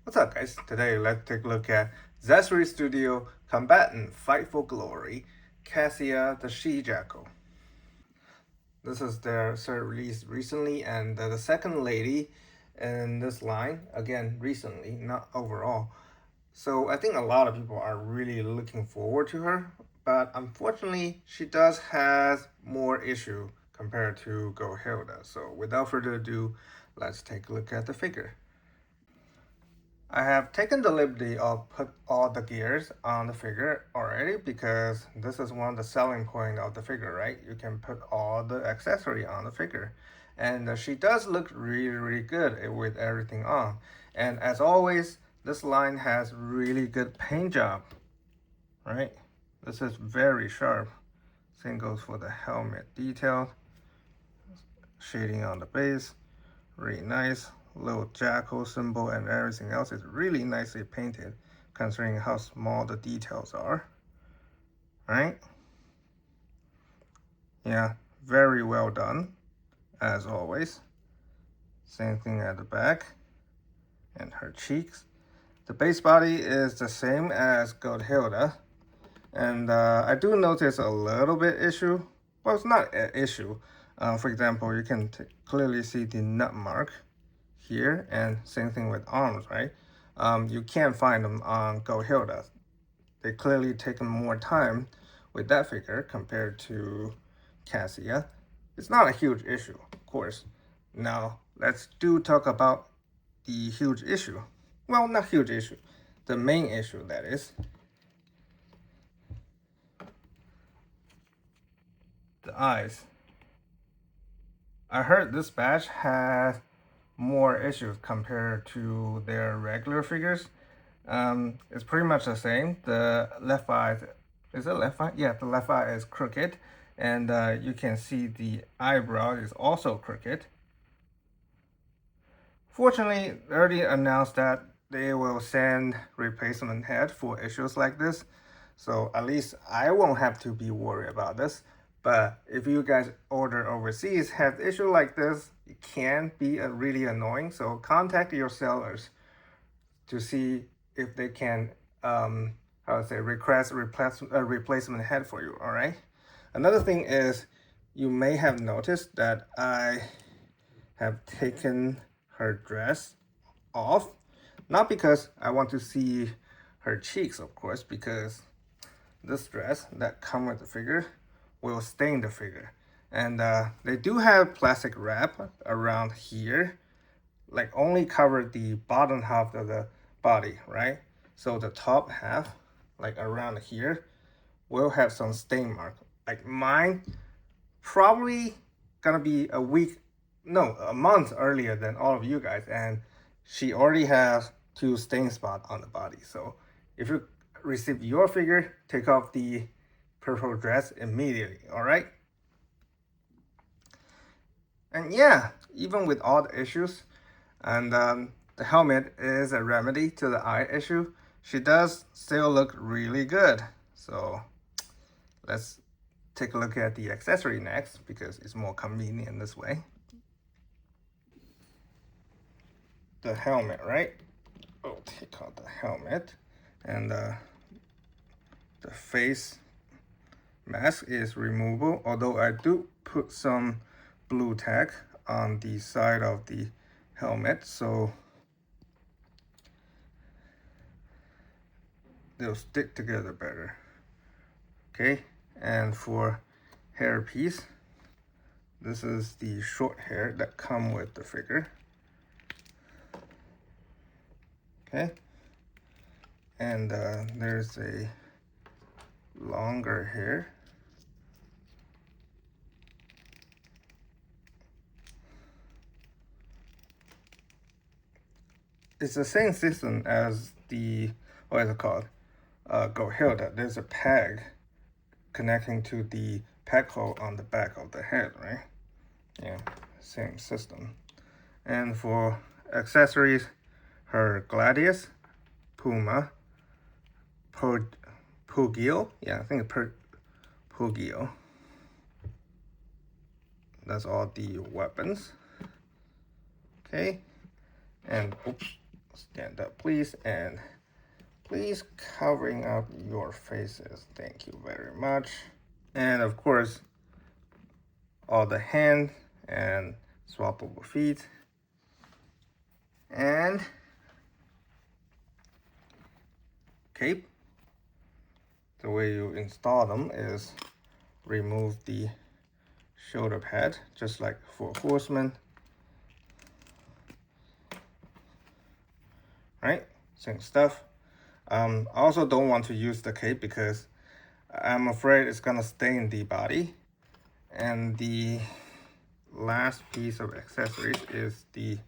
What's up, guys? Today, let's take a look at XesRay Studio Combatant Fight for Glory, Cassia the She-Jackal. This is their third release recently, and the second lady in this line, again, recently, not overall. So I think a lot of people are really looking forward to her, but unfortunately, she does have more issue compared to Gohilda. So without further ado, let's take a look at the figure. I have taken the liberty of put all the gears on the figure already because this is one of the selling point of the figure, right? You can put all the accessory on the figure. And she does look really good with everything on. And as always, this line has really good paint job, right? This is very sharp. Same goes for the helmet detail. Shading on the base, really nice. Little jackal symbol and everything else is really nicely painted considering how small the details are, right? Yeah, very well done as always. Same thing at the back and her cheeks. The base body is the same as Goldhilda, and I do notice a little bit issue. Well, it's not an issue. For example, you can clearly see the nut mark here, and same thing with arms, right? You can't find them on Gohilda. They clearly taken more time with that figure compared to Cassia. It's not a huge issue, of course. Now, let's talk about the huge issue. Well, not huge issue. The main issue, that is. The eyes. I heard this batch has more issues compared to their regular figures. It's pretty much the same. The left eye, is it left eye? Yeah, the left eye is crooked, and you can see the eyebrow is also crooked. Fortunately, they already announced that they will send replacement head for issues like this, so at least I won't have to be worried about this. But if you guys order overseas, have issue like this, it can be really annoying. So contact your sellers to see if they can, how to say, request a replacement head for you. All right. Another thing is, you may have noticed that I have taken her dress off, not because I want to see her cheeks, of course, because this dress that come with the figure will stain the figure. And they do have plastic wrap around here, like only cover the bottom half of the body, right? So the top half, like around here, will have some stain mark. Like mine, probably gonna be a month earlier than all of you guys, and she already has 2 stain spots on the body. So if you receive your figure, take off the purple dress immediately, all right? And yeah, even with all the issues, and the helmet is a remedy to the eye issue, she does still look really good. So let's take a look at the accessory next because it's more convenient this way. The helmet, right? Oh, take out the helmet, and the face mask is removable, although I do put some blue tack on the side of the helmet so they'll stick together better. Okay, and for hair piece, this is the short hair that come with the figure. Okay, and there's a longer hair. It's the same system as the, what is it called? Gohilda. There's a peg connecting to the peg hole on the back of the head, right? Yeah, same system. And for accessories, her Gladius, Puma, Pugio. Yeah, I think it's Pugio. That's all the weapons. Okay, and oops, stand up please, and please covering up your faces. Thank you very much. And of course, all the hand and swappable feet. And cape. The way you install them is remove the shoulder pad, just like for Horseman. Right, same stuff. I also don't want to use the cape because I'm afraid it's gonna stain the body. And the last piece of accessories is the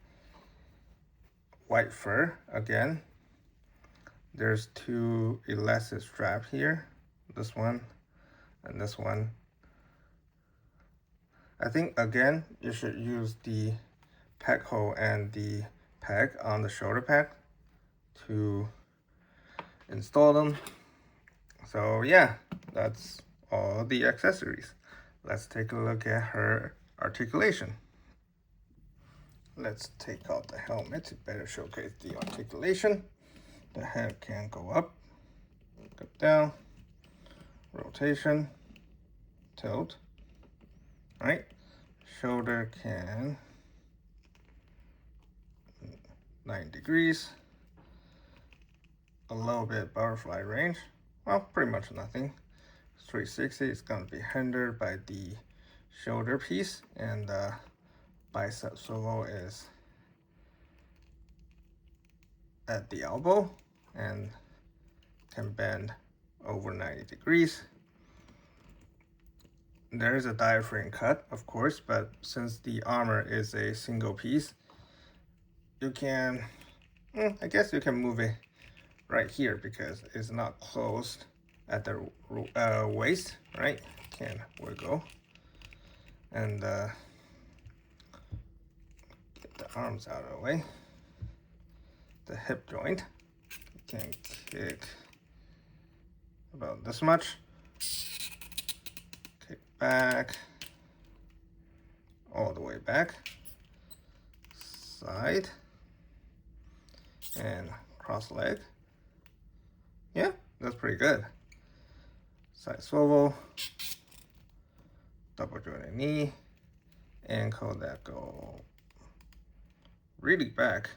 white fur again. There's two elastic straps here, this one and this one. I think again you should use the peg hole and the peg on the shoulder pad to install them. So yeah, that's all the accessories. Let's take a look at her articulation. Let's take out the helmet to better showcase the articulation. The head can go up, down, rotation, tilt, right? Shoulder can 9 degrees, a little bit butterfly range, well, pretty much nothing. 360 is going to be hindered by the shoulder piece, and the bicep swivel is at the elbow and can bend over 90 degrees. There is a diaphragm cut, of course, but since the armor is a single piece, you can, I guess you can move it right here because it's not closed at the waist, right? Can wiggle. And get the arms out of the way. The hip joint can kick about this much. Kick back, all the way back, side, and cross leg. Yeah, that's pretty good. Side swivel, double jointed knee, ankle that go really back,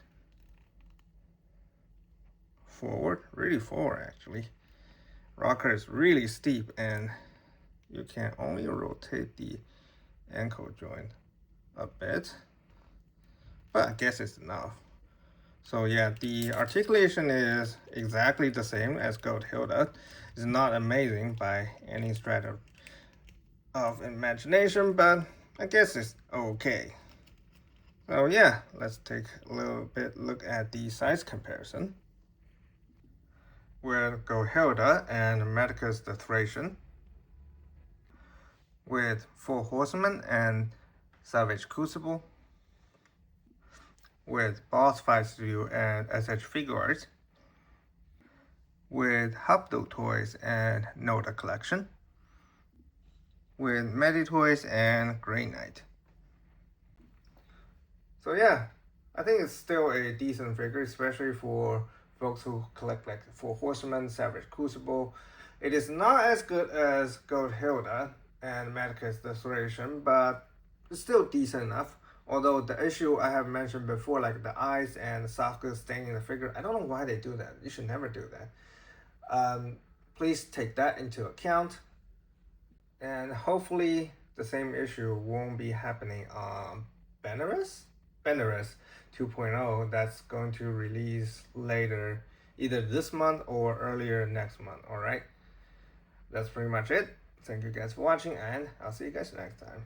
forward, really forward actually. Rocker is really steep and you can only rotate the ankle joint a bit, but I guess it's enough. So yeah, the articulation is exactly the same as Goat Hilda. It's not amazing by any stretch of imagination, but I guess it's okay. So yeah, let's take a little bit look at the size comparison with Goat Hilda and Medicus the Thracian, with Four Horsemen and Savage Crucible, with Boss Fights View and SH Figure Arts, with Hapdo Toys and Noda Collection, with Medi Toys and Grey Knight. So yeah, I think it's still a decent figure, especially for folks who collect like Four Horsemen, Savage Crucible. It is not as good as Goat Hilda and Medicus the Thracian, but it's still decent enough. Although the issue I have mentioned before, like the eyes and the socket staining the figure, I don't know why they do that. You should never do that. Please take that into account. And hopefully the same issue won't be happening on Benares 2.0 that's going to release later, either this month or earlier next month. All right, that's pretty much it. Thank you guys for watching, and I'll see you guys next time.